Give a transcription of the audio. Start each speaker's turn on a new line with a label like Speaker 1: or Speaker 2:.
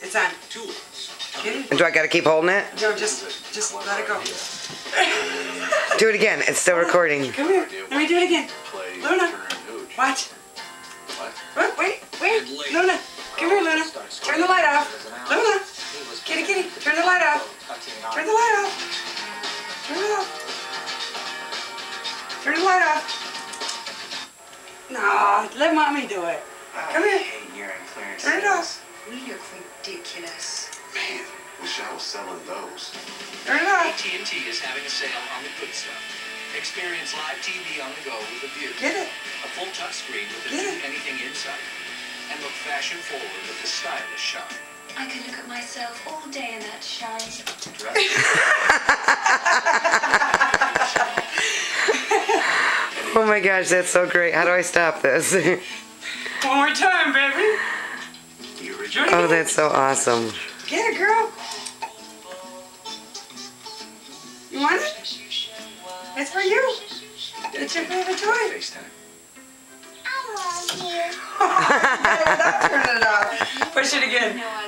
Speaker 1: It's on. Get it?
Speaker 2: And do I gotta keep holding it?
Speaker 1: No, just let it go.
Speaker 2: Do it again. It's still recording.
Speaker 1: Come here. Let me do it again. Luna, watch. Wait. Luna, come here, Luna. Turn the light off. Luna, kitty, turn the light off. Turn the light off. Turn it off. Turn the light off. No, let mommy do it. Come here. Turn it off.
Speaker 3: We look ridiculous.
Speaker 4: Man, wish I was selling those.
Speaker 1: Turn it off.
Speaker 5: AT&T is having a sale on the good stuff. Experience live TV on the go with a view.
Speaker 1: Get it.
Speaker 5: A full touchscreen with a
Speaker 1: Get
Speaker 5: view
Speaker 1: it.
Speaker 5: anything inside. And look fashion forward with a stylish shine.
Speaker 3: I could look at myself all day in that shine.
Speaker 2: Oh my gosh, that's so great. How do I stop this?
Speaker 1: One more time, baby.
Speaker 2: Oh, that's so awesome.
Speaker 1: Get it, girl. You want it? It's for you. It's your favorite toy.
Speaker 5: FaceTime.
Speaker 3: I love you.
Speaker 1: Without turning it off. Push it again.
Speaker 3: No, I